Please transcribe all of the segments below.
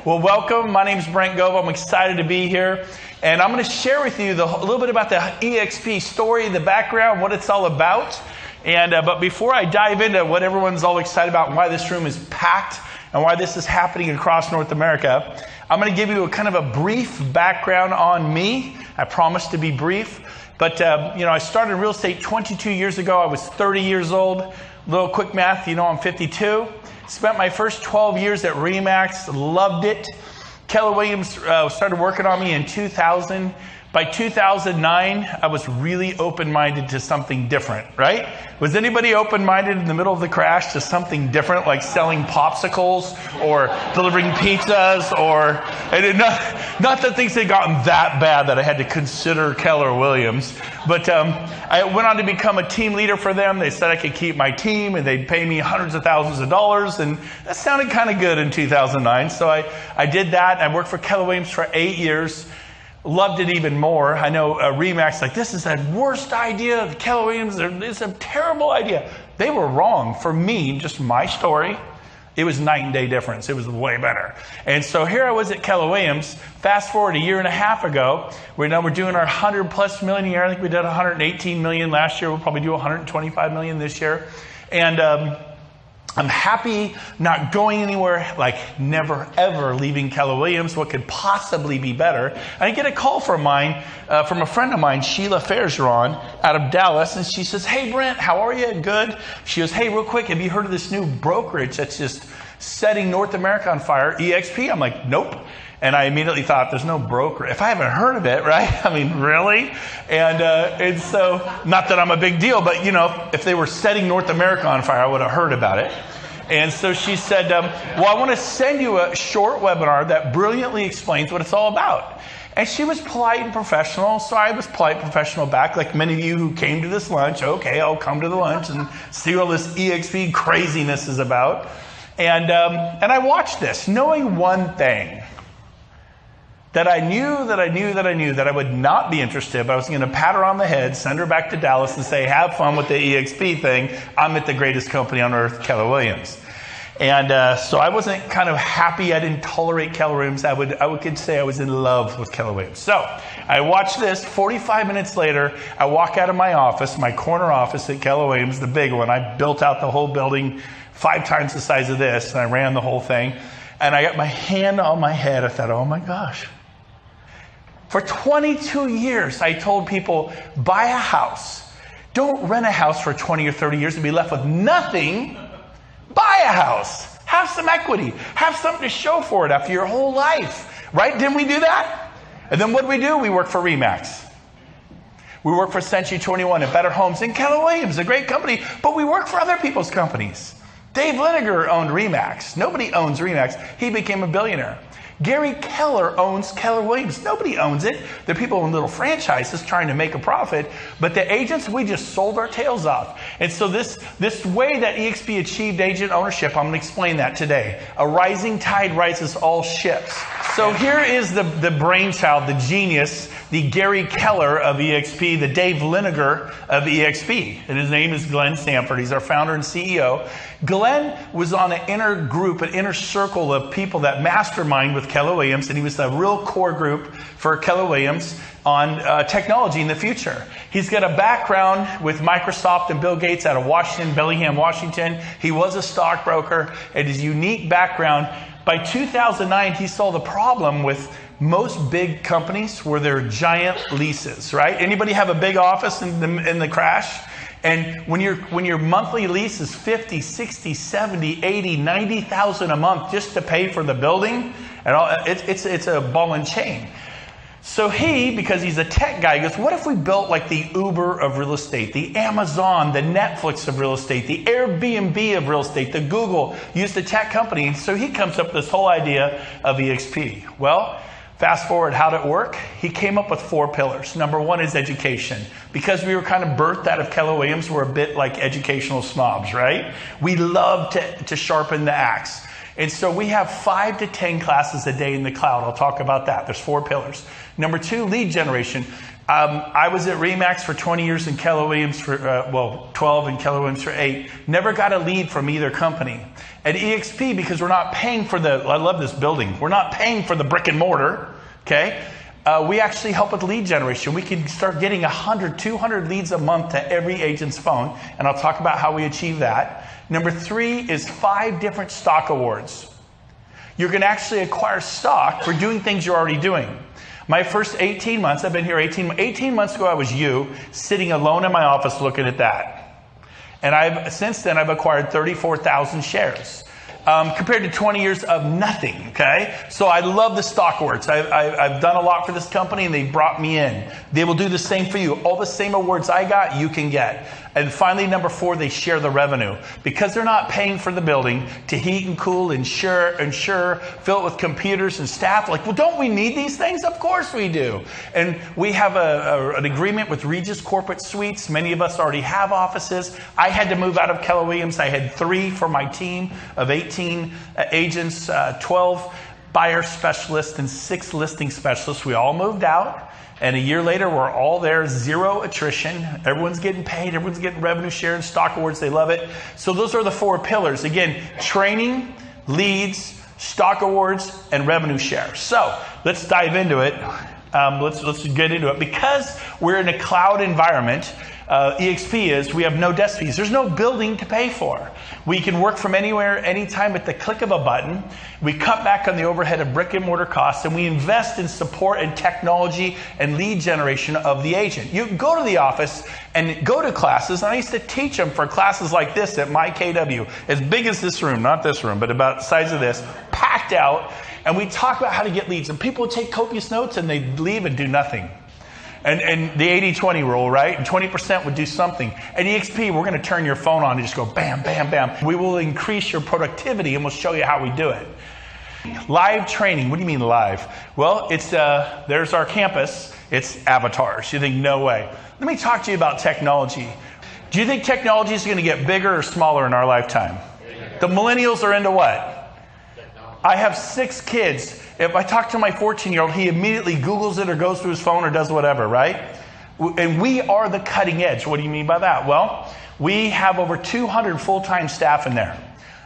Well, welcome. My name is Brent Gove. I'm excited to be here. And I'm going to share with you a little bit about the EXP story, the background, what it's all about. But before I dive into what everyone's all excited about and why this room is packed and why this is happening across North America, I'm going to give you a kind of a brief background on me. I promise to be brief. But, I started real estate 22 years ago. I was 30 years old. Little quick math, I'm 52. Spent my first 12 years at RE/MAX, loved it. Keller Williams started working on me in 2000. By 2009, I was really open-minded to something different, right? Was anybody open-minded in the middle of the crash to something different, like selling popsicles or delivering pizzas not that things had gotten that bad that I had to consider Keller Williams. But I went on to become a team leader for them. They said I could keep my team and they'd pay me hundreds of thousands of dollars. And that sounded kind of good in 2009. So I did that. I worked for Keller Williams for 8 years. Loved it even more. I know RE/MAX, this is the worst idea. Keller Williams, it's a terrible idea. They were wrong. For me, just my story, it was night and day difference. It was way better. And so here I was at Keller Williams. Fast forward a year and a half ago, we're doing our 100+ million a year. I think we did 118 million last year. We'll probably do 125 million this year. And I'm happy, not going anywhere, never ever leaving Keller Williams. What could possibly be better? I get a call from a friend of mine, Sheila Fairgeron, out of Dallas, and she says, "Hey Brent, how are you? Good." She goes, "Hey, real quick, have you heard of this new brokerage that's just setting North America on fire, EXP?" I'm like, "Nope." And I immediately thought, there's no broker. If I haven't heard of it, right? I mean, really? And so, not that I'm a big deal, but if they were setting North America on fire, I would have heard about it. And so she said, well, I want to send you a short webinar that brilliantly explains what it's all about. And she was polite and professional, so I was polite and professional back, like many of you who came to this lunch. Okay, I'll come to the lunch and see what all this EXP craziness is about. And I watched this, knowing one thing, that I knew that I would not be interested, but I was going to pat her on the head, send her back to Dallas and say, have fun with the EXP thing. I'm at the greatest company on earth, Keller Williams. And so I wasn't kind of happy. I didn't tolerate Keller Williams. I could say I was in love with Keller Williams. So I watched this. 45 minutes later, I walk out of my office, my corner office at Keller Williams, the big one. I built out the whole building 5 times the size of this, and I ran the whole thing. And I got my hand on my head. I thought, oh my gosh. For 22 years, I told people, buy a house. Don't rent a house for 20 or 30 years and be left with nothing. Buy a house. Have some equity. Have something to show for it after your whole life. Right? Didn't we do that? And then what do? We work for RE/MAX. We work for Century 21 and Better Homes and Keller Williams, a great company, but we work for other people's companies. Dave Liniger owned RE/MAX. Nobody owns RE/MAX. He became a billionaire. Gary Keller owns Keller Williams. Nobody owns it. The people in little franchises trying to make a profit. But the agents, we just sold our tails off. And so this way that EXP achieved agent ownership, I'm going to explain that today. A rising tide rises all ships. So here is the brainchild, the genius, the Gary Keller of EXP, the Dave Liniger of EXP. And his name is Glenn Sanford. He's our founder and CEO. Glenn was on an inner group, an inner circle of people that mastermind with Keller Williams, and he was a real core group for Keller Williams on technology in the future. He's got a background with Microsoft and Bill Gates out of Washington, Bellingham, Washington. He was a stockbroker, and his unique background. By 2009, he saw the problem with most big companies were their giant leases, right? Anybody have a big office in the crash? And when your monthly lease is 50, 60, 70, 80, 90,000 a month just to pay for the building, and all, it's a ball and chain. So because he's a tech guy, goes, what if we built like the Uber of real estate, the Amazon, the Netflix of real estate, the Airbnb of real estate, the Google, used a tech company. So he comes up with this whole idea of EXP. Well, fast forward, how'd it work? He came up with 4 pillars. Number 1 is education. Because we were kind of birthed out of Keller Williams, we're a bit like educational snobs, right? We love to sharpen the axe. And so we have 5 to 10 classes a day in the cloud. I'll talk about that. There's 4 pillars. Number 2, lead generation. I was at Remax for 20 years and Keller Williams for, 12 and Keller Williams for 8. Never got a lead from either company. At EXP, because we're not paying for I love this building. We're not paying for the brick and mortar, okay? We actually help with lead generation. We can start getting 100, 200 leads a month to every agent's phone. And I'll talk about how we achieve that. Number 3 is 5 different stock awards. You're going to actually acquire stock for doing things you're already doing. My first 18 months, I've been here 18 months ago, I was sitting alone in my office looking at that. And since then, I've acquired 34,000 shares. Compared to 20 years of nothing, okay? So I love the stock awards. I've done a lot for this company, and they brought me in. They will do the same for you. All the same awards I got, you can get. And finally, number 4, they share the revenue. Because they're not paying for the building to heat and cool, insure, fill it with computers and staff. Like, well, don't we need these things? Of course we do. And we have an agreement with Regis Corporate Suites. Many of us already have offices. I had to move out of Keller Williams. I had 3 for my team of 18 agents, 12 buyer specialists, and 6 listing specialists. We all moved out. And a year later, we're all there, 0 attrition. Everyone's getting paid. Everyone's getting revenue share and stock awards. They love it. So those are the 4 pillars. Again, training, leads, stock awards, and revenue share. So let's dive into it. Let's get into it. Because we're in a cloud environment, EXP we have no desk fees. There's no building to pay for. We can work from anywhere, anytime at the click of a button. We cut back on the overhead of brick and mortar costs, and we invest in support and technology and lead generation of the agent. You go to the office and go to classes, and I used to teach them for classes like this at my KW, as big as this room, not this room, but about the size of this, packed out, and we talk about how to get leads. And people would take copious notes, and they'd leave and do nothing. And the 80-20 rule, right? And 20% would do something. At EXP, we're going to turn your phone on and just go bam, bam, bam. We will increase your productivity, and we'll show you how we do it. Live training. What do you mean live? Well, there's our campus. It's avatars. You think, no way. Let me talk to you about technology. Do you think technology is going to get bigger or smaller in our lifetime? The millennials are into what? I have 6 kids. If I talk to my 14-year-old, he immediately Googles it or goes through his phone or does whatever, right? And we are the cutting edge. What do you mean by that? Well, we have over 200 full-time staff in there.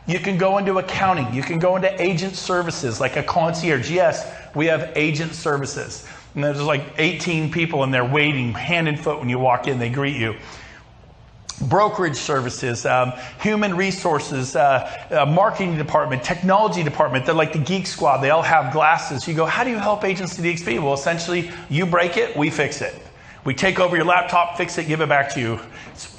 You can go into accounting. You can go into agent services like a concierge. Yes, we have agent services. And there's like 18 people in there waiting hand and foot when you walk in. They greet you. Brokerage services, human resources, marketing department, technology department. They're like the geek squad. They all have glasses. You go, how do you help agents to the EXP? Well, essentially, you break it, we fix it. We take over your laptop, fix it, give it back to you.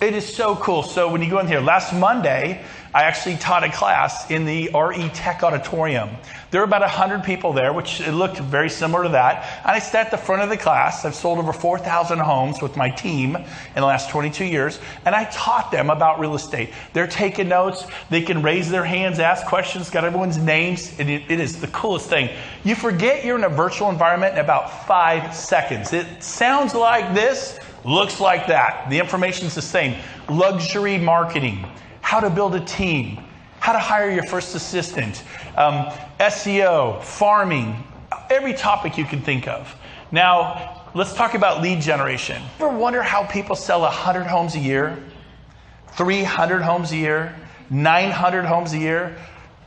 It is so cool. So when you go in here, last Monday, I actually taught a class in the RE Tech Auditorium. There were about 100 people there, which it looked very similar to that. And I sat at the front of the class. I've sold over 4,000 homes with my team in the last 22 years. And I taught them about real estate. They're taking notes. They can raise their hands, ask questions, got everyone's names. And it is the coolest thing. You forget you're in a virtual environment in about 5 seconds. It sounds like this, looks like that. The information's the same. Luxury marketing. How to build a team, how to hire your first assistant, SEO, farming, every topic you can think of. Now, let's talk about lead generation. Ever wonder how people sell 100 homes a year, 300 homes a year, 900 homes a year?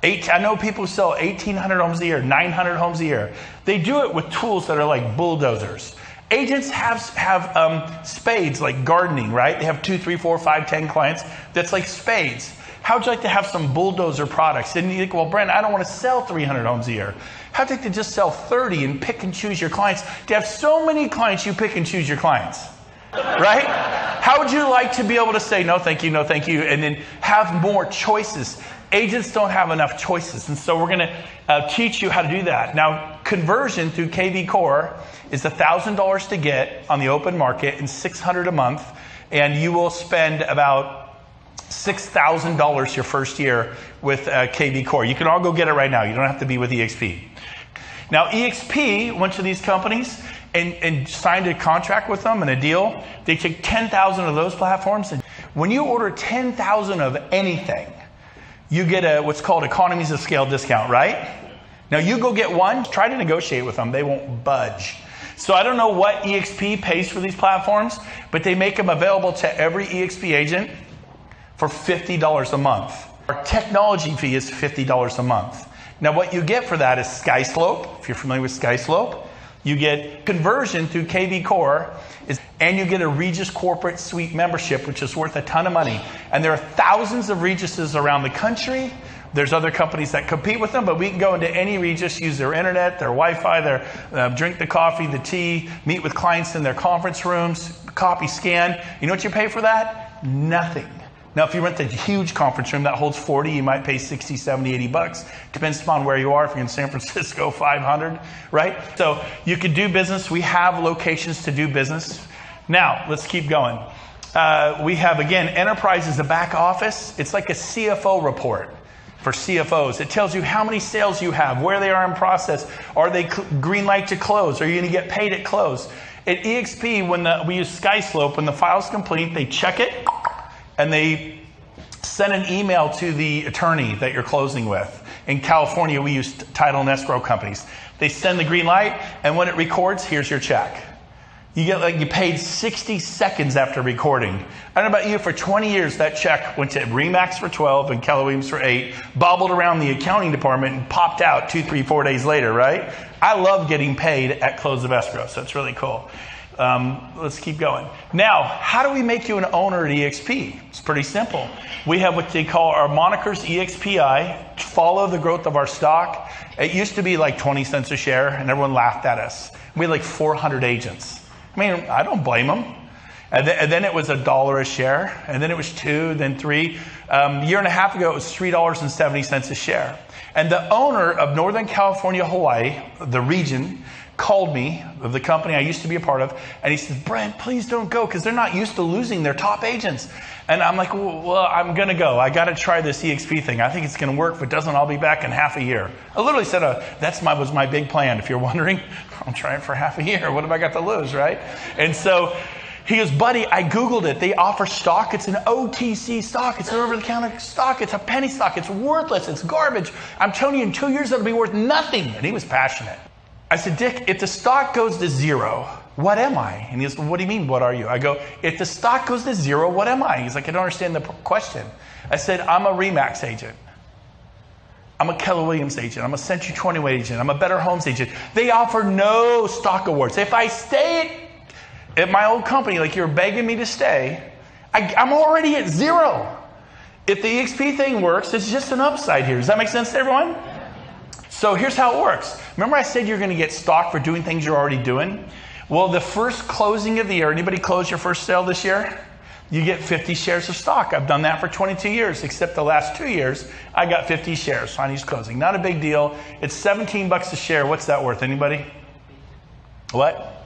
I know people who sell 1,800 homes a year, 900 homes a year. They do it with tools that are like bulldozers. Agents have spades, like gardening, right? They have 2, 3, 4, 5, 10 clients. That's like spades. How would you like to have some bulldozer products? And you think, well, Brent, I don't want to sell 300 homes a year. How'd you like to just sell 30 and pick and choose your clients? To have so many clients, you pick and choose your clients, right? How would you like to be able to say, no, thank you, and then have more choices? Agents don't have enough choices, and so we're going to teach you how to do that. Now, conversion through KV Core is $1,000 to get on the open market and $600 a month, and you will spend about $6,000 your first year with KV Core. You can all go get it right now. You don't have to be with EXP. Now, EXP went to these companies and signed a contract with them and a deal. They took 10,000 of those platforms, and when you order 10,000 of anything, you get what's called economies of scale discount, right? Now you go get one, try to negotiate with them. They won't budge. So I don't know what EXP pays for these platforms, but they make them available to every EXP agent for $50 a month. Our technology fee is $50 a month. Now what you get for that is SkySlope. If you're familiar with SkySlope, you get conversion through KV Core, and you get a Regis Corporate Suite membership, which is worth a ton of money. And there are thousands of Regises around the country. There's other companies that compete with them, but we can go into any Regis, use their internet, their Wi-Fi, their drink the coffee, the tea, meet with clients in their conference rooms, copy, scan. You know what you pay for that? Nothing. Now, if you rent a huge conference room that holds 40, you might pay 60, 70, 80 bucks. Depends upon where you are. If you're in San Francisco, 500, right? So you could do business. We have locations to do business. Now, let's keep going. We have, again, enterprise is the back office. It's like a CFO report for CFOs. It tells you how many sales you have, where they are in process. Are they green light to close? Are you going to get paid at close? At EXP, when we use SkySlope, when the file's complete, they check it, and they send an email to the attorney that you're closing with. In California, we use title and escrow companies. They send the green light, and when it records, here's your check. You paid 60 seconds after recording. I don't know about you, for 20 years, that check went to Remax for 12 and Keller Williams for 8, bobbled around the accounting department, and popped out 2, 3, 4 days later, right? I love getting paid at close of escrow, so it's really cool. Let's keep going. Now, how do we make you an owner at EXP? It's pretty simple. We have what they call our monikers EXPI, follow the growth of our stock. It used to be like 20 cents a share, and everyone laughed at us. We had like 400 agents. I mean, I don't blame them. And then it was $1 a share, and then it was $2, then $3. A year and a half ago, it was $3.70 a share. And the owner of Northern California, Hawaii, the region, called me, of the company I used to be a part of, and he said, Brent, please don't go, because they're not used to losing their top agents. And I'm like, well, I'm going to go. I got to try this EXP thing. I think it's going to work. If it doesn't, I'll be back in half a year. I literally said, was my big plan. If you're wondering, I'll try it for half a year. What have I got to lose, right? And so he goes, buddy, I Googled it. They offer stock. It's an OTC stock. It's an over-the-counter stock. It's a penny stock. It's worthless. It's garbage. I'm telling you, in 2 years, it'll be worth nothing. And he was passionate. I said, Dick, if the stock goes to zero, what am I? And he goes, well, what do you mean, what are you? I go, if the stock goes to zero, what am I? He's like, I don't understand the question. I said, I'm a Remax agent. I'm a Keller Williams agent. I'm a Century 21 agent. I'm a Better Homes agent. They offer no stock awards. If I stay at my old company, like you're begging me to stay, I'm already at zero. If the EXP thing works, it's just an upside here. Does that make sense to everyone? So here's how it works. Remember I said you're going to get stock for doing things you're already doing? Well, the first closing of the year, anybody close your first sale this year? You get 50 shares of stock. I've done that for 22 years, except the last 2 years, I got 50 shares on each closing. Not a big deal. It's 17 bucks a share. What's that worth? Anybody? What?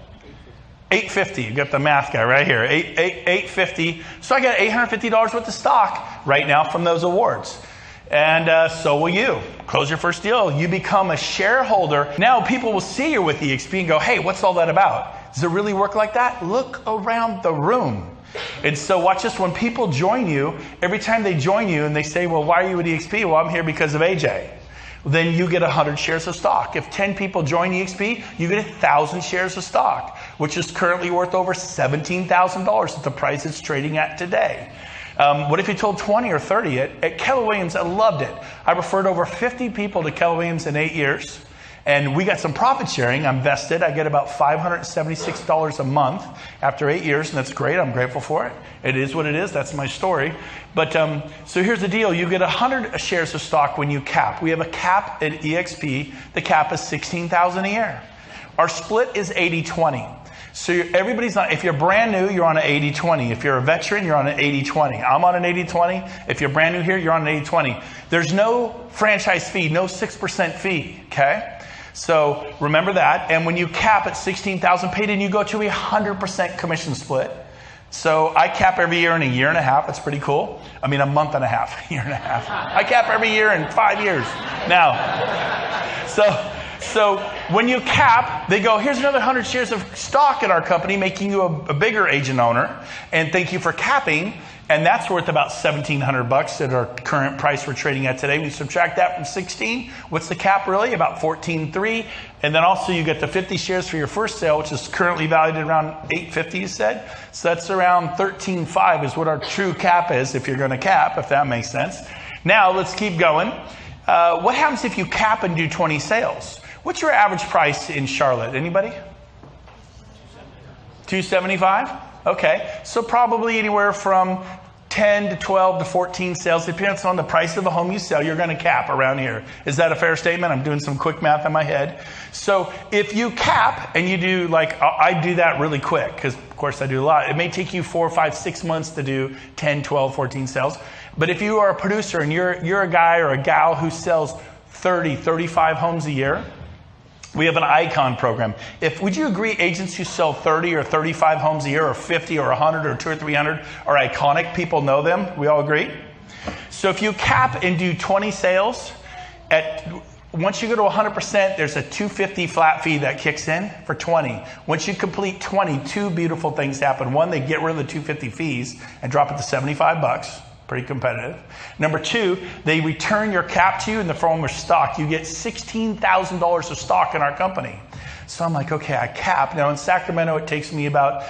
$8.50. You got the math guy right here. $8.50. So I got $850 worth of stock right now from those awards. And so will you. Close your first deal. You become a shareholder. Now people will see you with EXP and go, hey, what's all that about? Does it really work like that? Look around the room. And so watch this. When people join you, every time they join you and they say, well, why are you at EXP? Well, I'm here because of AJ. Then you get 100 shares of stock. If 10 people join EXP, you get 1,000 shares of stock, which is currently worth over $17,000 at the price it's trading at today. What if you told 20 or 30? At Keller Williams, I loved it. I referred over 50 people to Keller Williams in 8 years. And we got some profit sharing. I'm vested. I get about $576 a month after 8 years, and that's great. I'm grateful for it. It is what it is. That's my story. But so here's the deal. You get 100 shares of stock when you cap. We have a cap at EXP. The cap is $16,000 a year. Our split is 80-20. So everybody's on, if you're brand new, you're on an 80-20. If you're a veteran, you're on an 80-20. I'm on an 80-20. If you're brand new here, you're on an 80-20. There's no franchise fee, no 6% fee, okay? So remember that. And when you cap at $16,000 paid in, you go to a 100% commission split. So I cap every year in a year and a half. That's pretty cool. I mean, a month and a half, a year and a half. I cap every year in 5 years. Now, so when you cap, they go, here's another 100 shares of stock in our company, making you a bigger agent owner. And thank you for capping. and that's worth about $1,700 at our current price we're trading at today. We subtract that from 16. What's the cap really? About 14.3. And then also you get the 50 shares for your first sale, which is currently valued at around $850, you said. So that's around 13.5 is what our true cap is, if you're going to cap, if that makes sense. Now let's keep going. What happens if you cap and do 20 sales? What's your average price in Charlotte? Anybody? $275? Okay, so probably anywhere from 10 to 12 to 14 sales, depends on the price of the home you sell, you're going to cap around here. Is that a fair statement? I'm doing some quick math in my head. So if you cap and you do, like, I do that really quick because, of course, I do a lot. It may take you 4, 5, 6 months to do 10, 12, 14 sales. But if you are a producer and you're a guy or a gal who sells 30, 35 homes a year, we have an icon program. Would you agree agents who sell 30 or 35 homes a year or 50 or 100 or 200 or 300 are iconic? People know them. We all agree? So if you cap and do 20 sales, once you go to 100%, there's a $250 flat fee that kicks in for 20. Once you complete 20, two beautiful things happen. One, they get rid of the $250 fees and drop it to $75. Pretty competitive. Number two, they return your cap to you in the form of stock. You get $16,000 of stock in our company. So I'm like, okay, I cap. Now in Sacramento, it takes me about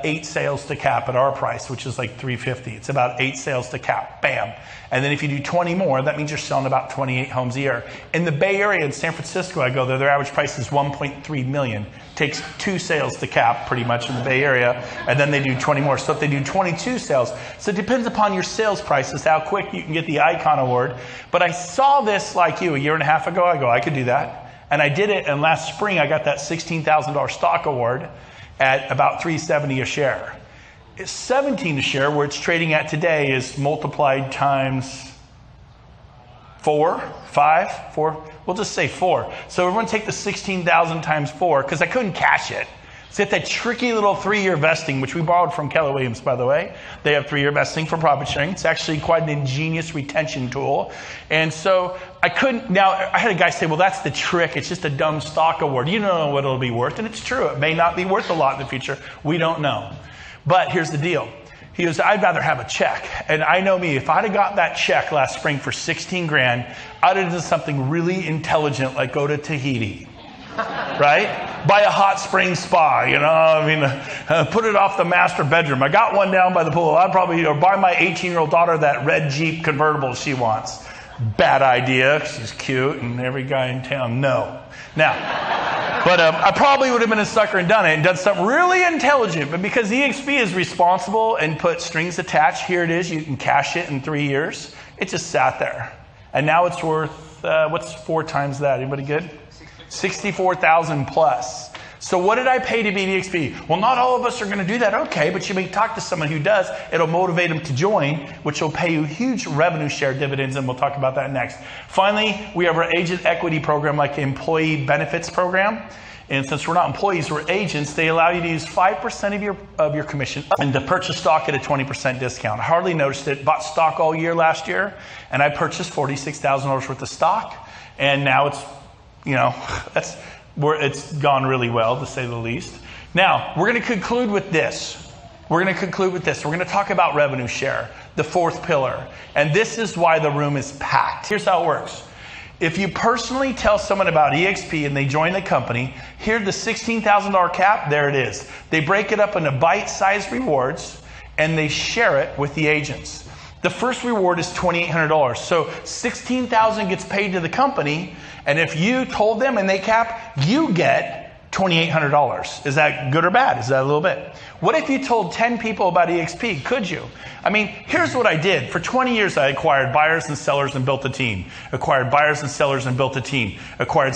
8 sales to cap at our price, which is like $350. It's about 8 sales to cap. Bam. And then if you do 20 more, that means you're selling about 28 homes a year. In the Bay Area, in San Francisco, I go there, their average price is $1.3 million. Takes 2 sales to cap pretty much in the Bay Area, and then they do 20 more. So if they do 22 sales, so it depends upon your sales prices, how quick you can get the Icon Award. But I saw this like you a year and a half ago. I go, I could do that. And I did it, and last spring I got that $16,000 stock award at about $370 a share. It's $17 a share, where it's trading at today is multiplied times 4, 5, 4. We'll just say 4. So we're going to take the 16,000 times 4 because I couldn't cash it. So it's that tricky little 3-year vesting, which we borrowed from Keller Williams, by the way. They have 3-year vesting for profit sharing. It's actually quite an ingenious retention tool. And so I couldn't. Now, I had a guy say, well, that's the trick. It's just a dumb stock award. You don't know what it'll be worth. And it's true. It may not be worth a lot in the future. We don't know. But here's the deal. He goes, I'd rather have a check. And I know me, if I'd have got that check last spring for 16 grand, I'd have done something really intelligent like go to Tahiti, right? Buy a hot spring spa, put it off the master bedroom. I got one down by the pool. I'd probably, buy my 18-year-old daughter that red Jeep convertible she wants. Bad idea. She's cute and every guy in town, no. Now, but I probably would have been a sucker and done it and done something really intelligent. But because EXP is responsible and put strings attached, here it is. You can cash it in 3 years. It just sat there. And now it's worth, what's 4 times that? Anybody good? 64,000 plus. So what did I pay to be EXP? Well, not all of us are going to do that. Okay, but you may talk to someone who does. It'll motivate them to join, which will pay you huge revenue share dividends, and we'll talk about that next. Finally, we have our agent equity program, like employee benefits program. And since we're not employees, we're agents, they allow you to use 5% of your commission and to purchase stock at a 20% discount. I hardly noticed it. Bought stock all year last year, and I purchased $46,000 worth of stock. And now it's, it's gone really well, to say the least. Now, we're going to conclude with this. We're going to talk about revenue share, the 4th pillar. And this is why the room is packed. Here's how it works. If you personally tell someone about EXP and they join the company, here's the $16,000 cap, there it is. They break it up into bite-sized rewards, and they share it with the agents. The first reward is $2,800. So $16,000 gets paid to the company, and if you told them and they cap, you get $2,800. Is that good or bad? Is that a little bit? What if you told 10 people about EXP? Could you? I mean, here's what I did. For 20 years, I acquired buyers and sellers and built a team. Acquired buyers and sellers and built a team. Acquired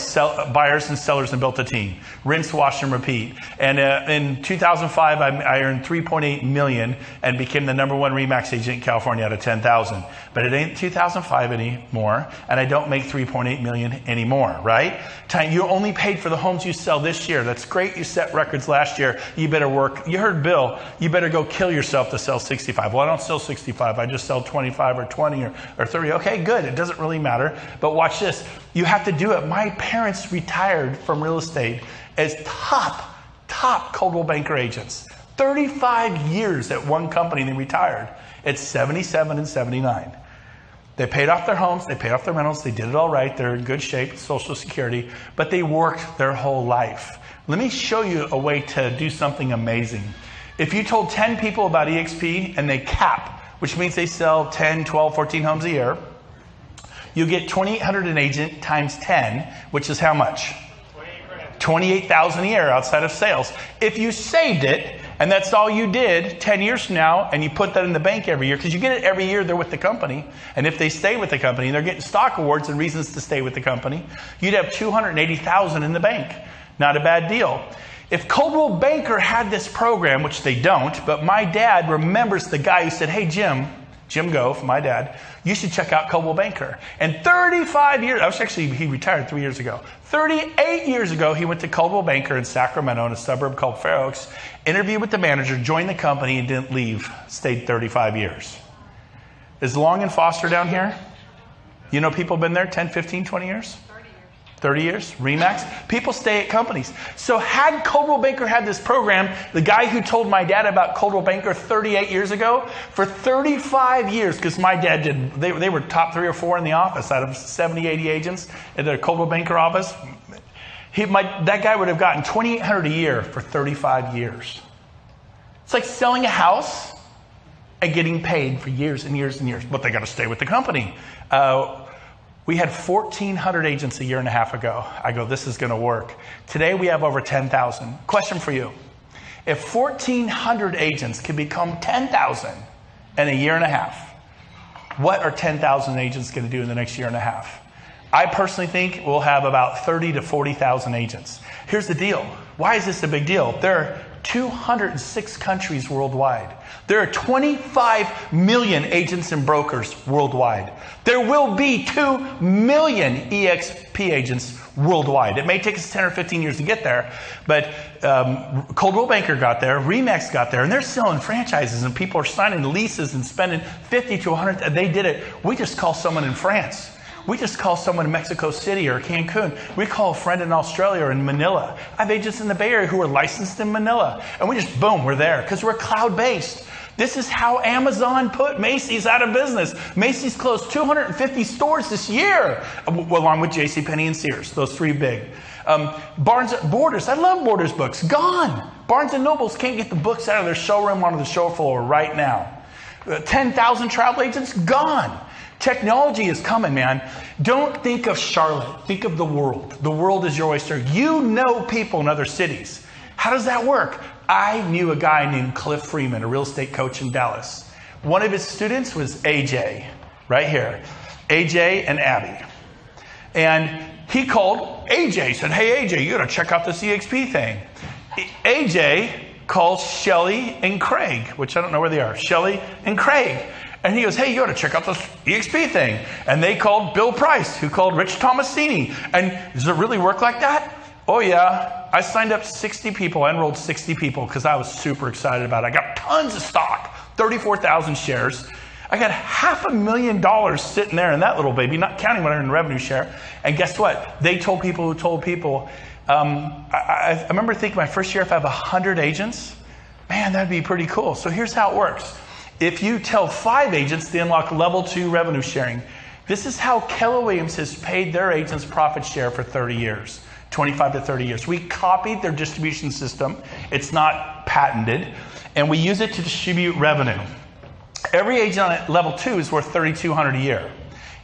buyers and sellers and built a team. Rinse, wash, and repeat. And in 2005, I earned $3.8 million and became the #1 RE/MAX agent in California out of 10,000. But it ain't 2005 anymore, and I don't make $3.8 million anymore, right? You only paid for the homes you sell this year. That's great. You set records last year. You better work. You heard Bill. You better go kill yourself to sell 65. Well, I don't sell 65. I just sell 25 or 20 or 30. Okay, good. It doesn't really matter. But watch this. You have to do it. My parents retired from real estate as top Coldwell Banker agents. 35 years at one company, they retired. It's 77 and 79. They paid off their homes, they paid off their rentals, they did it all right, they're in good shape, Social Security, but they worked their whole life. Let me show you a way to do something amazing. If you told 10 people about EXP and they cap, which means they sell 10, 12, 14 homes a year, you get 2,800 an agent times 10, which is how much? 28,000 a year outside of sales. If you saved it, and that's all you did 10 years from now, and you put that in the bank every year, because you get it every year they're with the company, and if they stay with the company, they're getting stock awards and reasons to stay with the company, you'd have 280,000 in the bank. Not a bad deal. If Coldwell Banker had this program, which they don't, but my dad remembers the guy who said, hey, Jim Gove, my dad, you should check out Coldwell Banker. And 35 years, he retired 3 years ago. 38 years ago, he went to Coldwell Banker in Sacramento in a suburb called Fair Oaks, interviewed with the manager, joined the company, and didn't leave. Stayed 35 years. Is Long and Foster down here? You know people have been there 10, 15, 20 years? 30 years, RE/MAX. People stay at companies. So had Coldwell Banker had this program, the guy who told my dad about Coldwell Banker 38 years ago, for 35 years, because my dad did, they were top 3 or 4 in the office out of 70, 80 agents at the Coldwell Banker office. That guy would have gotten $2,800 a year for 35 years. It's like selling a house and getting paid for years and years and years, but they got to stay with the company. We had 1,400 agents a year and a half ago. I go, this is going to work. Today we have over 10,000. Question for you. If 1,400 agents can become 10,000 in a year and a half, what are 10,000 agents going to do in the next year and a half? I personally think we'll have about 30 to 40,000 agents. Here's the deal. Why is this a big deal? There are 206 countries worldwide. There are 25 million agents and brokers worldwide. There will be 2 million EXP agents worldwide. It may take us 10 or 15 years to get there, but Coldwell Banker got there, RE/MAX got there, and they're selling franchises, and people are signing leases and spending 50 to 100. They did it. We just call someone in France. We just call someone in Mexico City or Cancun. We call a friend in Australia or in Manila. I have agents in the Bay Area who are licensed in Manila. And we just, boom, we're there because we're cloud-based. This is how Amazon put Macy's out of business. Macy's closed 250 stores this year, along with JCPenney and Sears, those 3 big. Borders, I love Borders books, gone. Barnes & Nobles can't get the books out of their showroom onto the show floor right now. 10,000 travel agents, gone. Technology is coming, man. Don't think of Charlotte. Think of the world. The world is your oyster. You know people in other cities. How does that work? I knew a guy named Cliff Freeman, a real estate coach in Dallas. One of his students was AJ, right here. AJ and Abby. And he called AJ, said, hey, AJ, you got to check out this EXP thing. AJ calls Shelly and Craig, which I don't know where they are. Shelly and Craig. And he goes, hey, you ought to check out this EXP thing. And they called Bill Price, who called Rich Tomasini. And does it really work like that? Oh, yeah. I signed up 60 people. I enrolled 60 people because I was super excited about it. I got tons of stock, 34,000 shares. I got $500,000 sitting there in that little baby, not counting what I earned in revenue share. And guess what? They told people who told people. I remember thinking my first year, if I have 100 agents, man, that'd be pretty cool. So here's how it works. If you tell 5 agents, they unlock level 2 revenue sharing. This is how Keller Williams has paid their agents profit share for 30 years, 25 to 30 years. We copied their distribution system. It's not patented. And we use it to distribute revenue. Every agent on level 2 is worth $3,200 a year.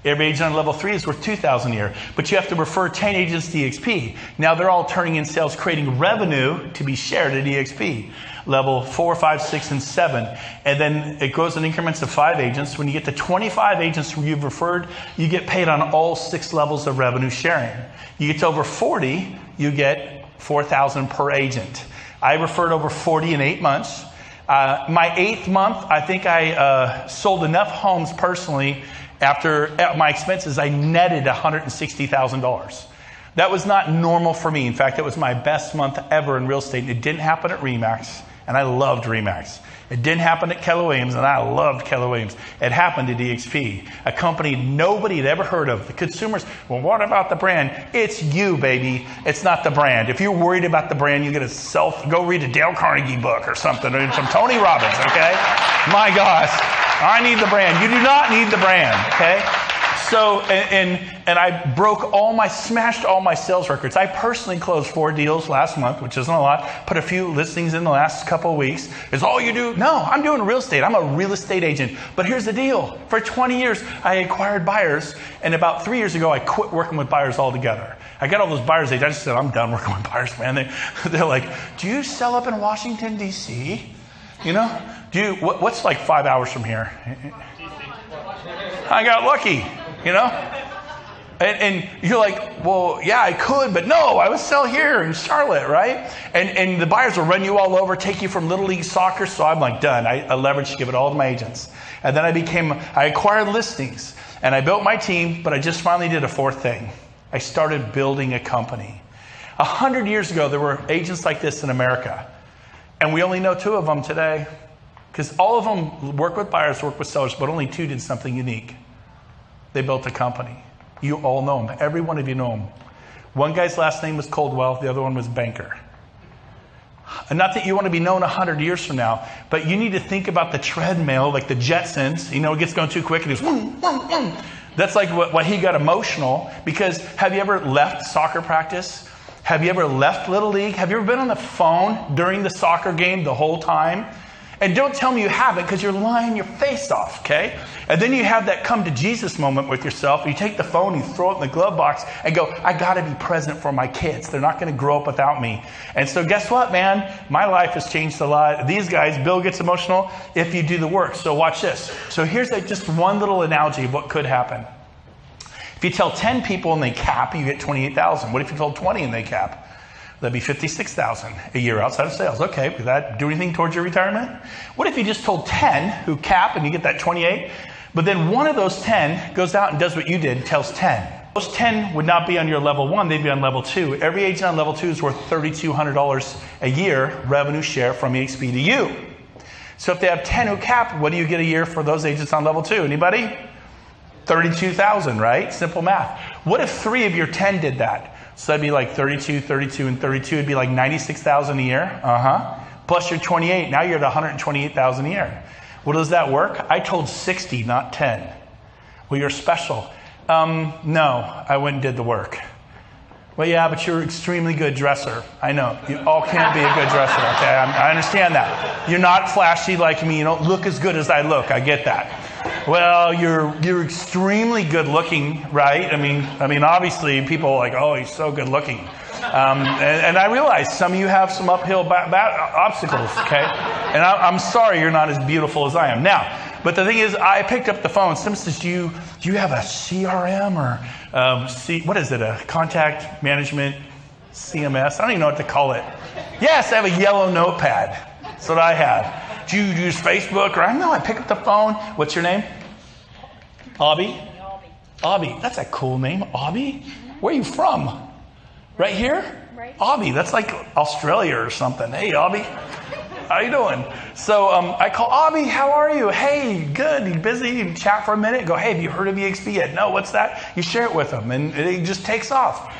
Every agent on level 3 is worth $2,000 a year. But you have to refer 10 agents to EXP. Now they're all turning in sales, creating revenue to be shared at EXP. Level 4, 5, 6, and 7. And then it goes in increments of 5 agents. When you get to 25 agents who you've referred, you get paid on all 6 levels of revenue sharing. You get to over 40, you get $4,000 per agent. I referred over 40 in 8 months. My 8th month, I think I sold enough homes personally. After my expenses, I netted $160,000. That was not normal for me. In fact, it was my best month ever in real estate. It didn't happen at RE/MAX, and I loved RE/MAX. It didn't happen at Keller Williams, and I loved Keller Williams. It happened at EXP, a company nobody had ever heard of. The consumers, well, what about the brand? It's you, baby. It's not the brand. If you're worried about the brand, you get go read a Dale Carnegie book or something, or some Tony Robbins, okay? My gosh. I need the brand. You do not need the brand, okay? So, and I smashed all my sales records. I personally closed 4 deals last month, which isn't a lot. Put a few listings in the last couple of weeks. Is all you do? No, I'm doing real estate. I'm a real estate agent. But here's the deal. For 20 years, I acquired buyers. And about 3 years ago, I quit working with buyers altogether. I got all those buyers agents. I just said, I'm done working with buyers, man. They're like, do you sell up in Washington, D.C.? You know? What's like 5 hours from here? I got lucky. You know? And you're like, well, yeah, I could, but no, I would sell here in Charlotte, right? And the buyers will run you all over, take you from Little League Soccer. So I'm like, done. I leveraged to give it all to my agents. And then I acquired listings and I built my team, but I just finally did a 4th thing. I started building a company. 100 years ago, there were agents like this in America. And we only know 2 of them today because all of them work with buyers, work with sellers, but only 2 did something unique. They built a company. You all know them. Every one of you know them. One guy's last name was Coldwell. The other one was Banker. And not that you want to be known 100 years from now, but you need to think about the treadmill, like the Jetsons. You know, it gets going too quick and it's vroom, vroom, vroom. That's like what he got emotional. Because have you ever left soccer practice? Have you ever left Little League? Have you ever been on the phone during the soccer game the whole time? And don't tell me you haven't because you're lying your face off, okay? And then you have that come to Jesus moment with yourself. You take the phone, you throw it in the glove box and go, I got to be present for my kids. They're not going to grow up without me. And so guess what, man? My life has changed a lot. These guys, Bill gets emotional if you do the work. So watch this. So here's just one little analogy of what could happen. If you tell 10 people and they cap, you get 28,000. What if you told 20 and they cap? That'd be 56,000 a year outside of sales. Okay, would that do anything towards your retirement? What if you just told 10 who cap and you get that 28, but then one of those 10 goes out and does what you did, tells 10. Those 10 would not be on your level 1, they'd be on level 2. Every agent on level 2 is worth $3,200 a year revenue share from EXP to you. So if they have 10 who cap, what do you get a year for those agents on level 2? Anybody? 32,000, right? Simple math. What if 3 of your 10 did that? So that'd be like 32, 32, and 32. It'd be like 96,000 a year. Plus your 28. Now you're at 128,000 a year. Well, does that work? I told 60, not 10. Well, you're special. No, I went and did the work. Well, yeah, but you're an extremely good dresser. I know. You all can't be a good dresser, okay? I understand that. You're not flashy like me. You don't look as good as I look. I get that. Well, you're extremely good looking, right? I mean, obviously people are like, oh, he's so good looking. And I realize some of you have some uphill obstacles, okay? And I'm sorry you're not as beautiful as I am. Now, but the thing is, I picked up the phone. Someone says, do you have a CRM or what is it? A contact management CMS? I don't even know what to call it. Yes, I have a yellow notepad. That's what I have. Do you use Facebook? Or I don't know. I pick up the phone. What's your name? Abby? Abby. That's a cool name. Abby? Where are you from? Right here? Right. Abby. That's like Australia or something. Hey, Abby. How you doing? So I call Abby. How are you? Hey, good. You busy? You chat for a minute. Go, hey, have you heard of EXP yet? No, what's that? You share it with them. And it just takes off.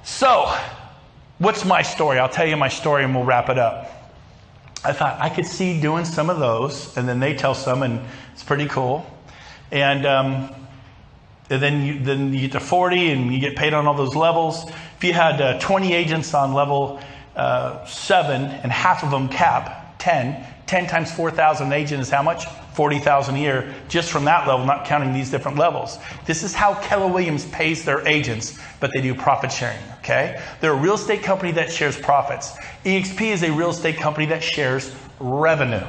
So what's my story? I'll tell you my story and we'll wrap it up. I thought I could see doing some of those, and then they tell some, and it's pretty cool. And then you get to 40, and you get paid on all those levels. If you had 20 agents on level 7, and half of them cap 10 times 4,000 agent is how much? 40,000 a year, just from that level, not counting these different levels. This is how Keller Williams pays their agents, but they do profit sharing, okay? They're a real estate company that shares profits. EXP is a real estate company that shares revenue.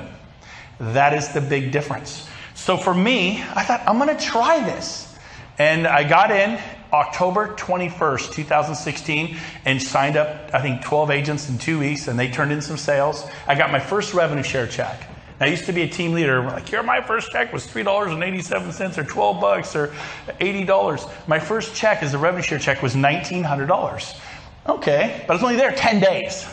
That is the big difference. So for me, I thought, I'm going to try this. And I got in October 21st, 2016, and signed up, I think, 12 agents in 2 weeks, and they turned in some sales. I got my first revenue share check. I used to be a team leader. Like, here, my first check was $3.87 or $12 or $80. My first check as a revenue share check was $1,900. Okay, but I was only there 10 days.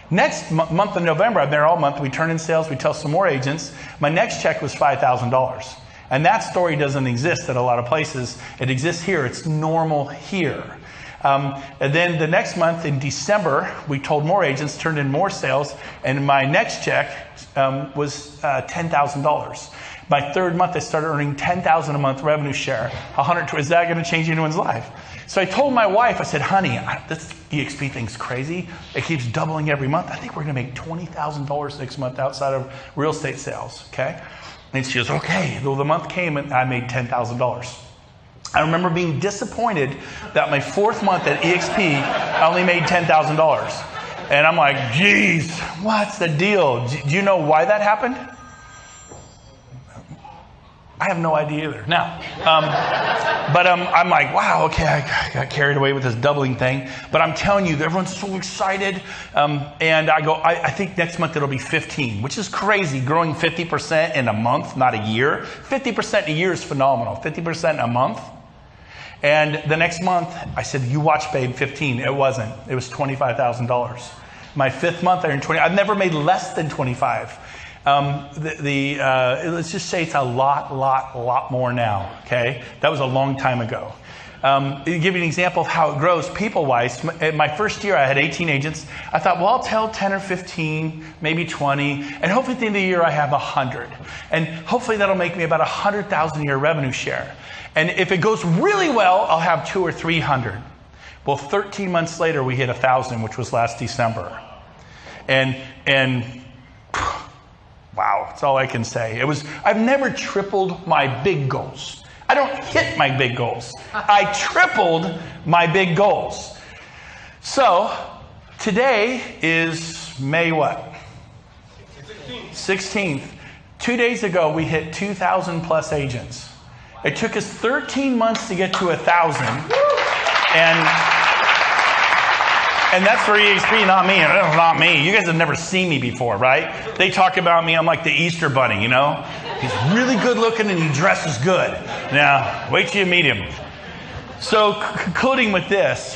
Next month in November, I'm there all month. We turn in sales. We tell some more agents. My next check was $5,000. And that story doesn't exist at a lot of places. It exists here. It's normal here. And then the next month in December, we told more agents, turned in more sales, and my next check was $10,000. My third month, I started earning $10,000 a month revenue share. 100. Is that going to change anyone's life? So I told my wife, I said, honey, this EXP thing's crazy. It keeps doubling every month. I think we're going to make $20,000 next month outside of real estate sales, okay? And she goes, okay. Well, the month came and I made $10,000. I remember being disappointed that my fourth month at EXP, I only made $10,000. And I'm like, geez, what's the deal? Do you know why that happened? I have no idea either. Now, but I'm like, wow, okay, I got carried away with this doubling thing. But I'm telling you, everyone's so excited. And I go, I think next month it'll be 15, which is crazy. Growing 50% in a month, not a year. 50% a year is phenomenal. 50% in a month. And the next month, I said, you watch, babe, 15. It wasn't. It was $25,000. My fifth month, I earned 20. I've never made less than 25. Let's just say it's a lot more now, okay? That was a long time ago. To give you an example of how it grows people-wise, my first year I had 18 agents. I thought, well, I'll tell 10 or 15, maybe 20, and hopefully at the end of the year I have 100. And hopefully that'll make me about $100,000 a year revenue share. And if it goes really well, I'll have 200 or 300. Well, 13 months later, we hit 1,000, which was last December. And wow, that's all I can say. I've never tripled my big goals. I don't hit my big goals. I tripled my big goals. So today is May what? 16th. 2 days ago, we hit 2,000 plus agents. It took us 13 months to get to 1,000. And that's for EXP, not me. Not me. You guys have never seen me before, right? They talk about me, I'm like the Easter bunny, you know? He's really good looking and he dresses good. Now, wait till you meet him. So, concluding with this,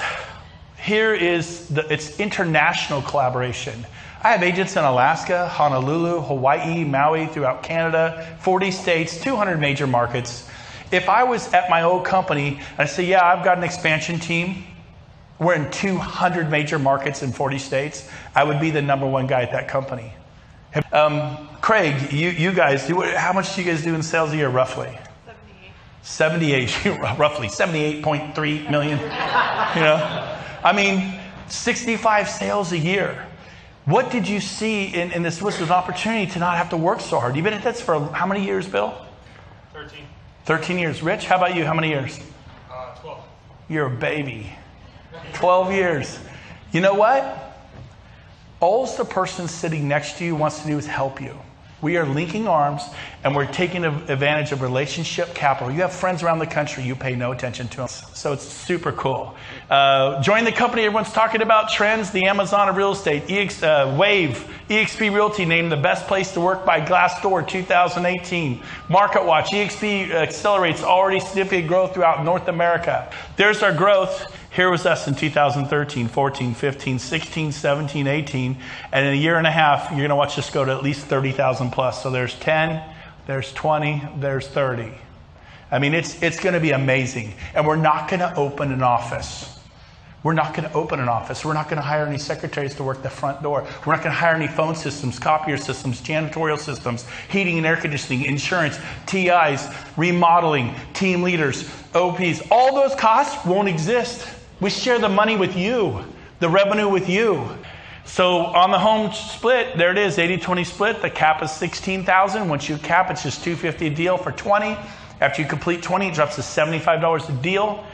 here is it's international collaboration. I have agents in Alaska, Honolulu, Hawaii, Maui, throughout Canada, 40 states, 200 major markets. If I was at my old company and I say, yeah, I've got an expansion team, we're in 200 major markets in 40 states, I would be the number one guy at that company. Craig, you guys, how much do you guys do in sales a year, roughly? 78, roughly 78.3 million. You know, I mean, 65 sales a year. What did you see in this list as an opportunity to not have to work so hard? You've been at this for how many years, Bill? 13. 13 years. Rich, how about you? How many years? 12. You're a baby. 12 years. You know what? All the person sitting next to you wants to do is help you. We are linking arms and we're taking advantage of relationship capital. You have friends around the country, you pay no attention to them. So it's super cool. Join the company everyone's talking about, trends, the Amazon of real estate. Wave, EXP Realty named the best place to work by Glassdoor 2018. Market Watch, EXP accelerates already significant growth throughout North America. There's our growth. Here was us in 2013, 14, 15, 16, 17, 18. And in a year and a half, you're going to watch this go to at least 30,000 plus. So there's 10, there's 20, there's 30. I mean, it's going to be amazing. And we're not going to open an office. We're not going to open an office. We're not going to hire any secretaries to work the front door. We're not going to hire any phone systems, copier systems, janitorial systems, heating and air conditioning, insurance, TIs, remodeling, team leaders, OPs. All those costs won't exist. We share the money with you, the revenue with you. So on the home split, there it is, 80-20 split. The cap is $16,000. Once you cap, it's just $250 a deal for 20. After you complete 20, it drops to $75 a deal.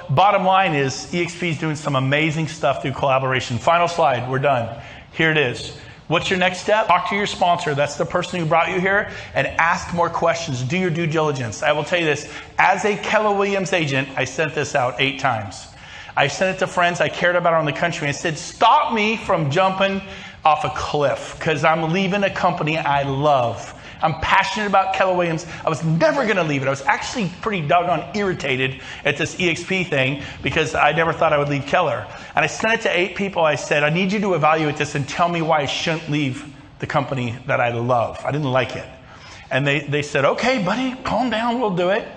Bottom line is EXP is doing some amazing stuff through collaboration. Final slide, we're done. Here it is. What's your next step? Talk to your sponsor. That's the person who brought you here, and ask more questions. Do your due diligence. I will tell you this. As a Keller Williams agent, I sent this out 8 times. I sent it to friends I cared about around the country and said, stop me from jumping off a cliff because I'm leaving a company I love. I'm passionate about Keller Williams. I was never going to leave it. I was actually pretty doggone irritated at this EXP thing because I never thought I would leave Keller. And I sent it to 8 people. I said, I need you to evaluate this and tell me why I shouldn't leave the company that I love. I didn't like it. And they said, okay, buddy, calm down. We'll do it.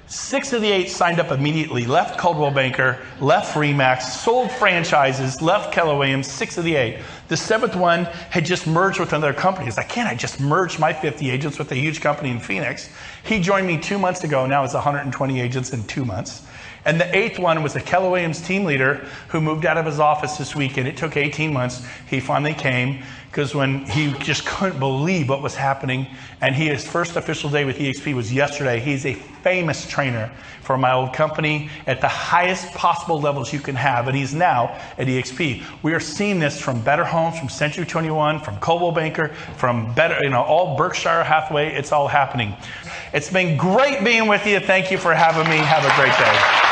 6 of the 8 signed up immediately, left Coldwell Banker, left Remax, sold franchises, left Keller Williams, 6 of the 8. The 7th one had just merged with another company. He's like, can't I just merge my 50 agents with a huge company in Phoenix? He joined me 2 months ago. Now it's 120 agents in 2 months. And the 8th one was a Keller Williams team leader who moved out of his office this week, and it took 18 months. He finally came because when he just couldn't believe what was happening, and his first official day with EXP was yesterday. He's a famous trainer for my old company at the highest possible levels you can have, and he's now at EXP. We are seeing this from Better Homes, from Century 21, from Coldwell Banker, from Better, all Berkshire Hathaway. It's all happening. It's been great being with you. Thank you for having me. Have a great day.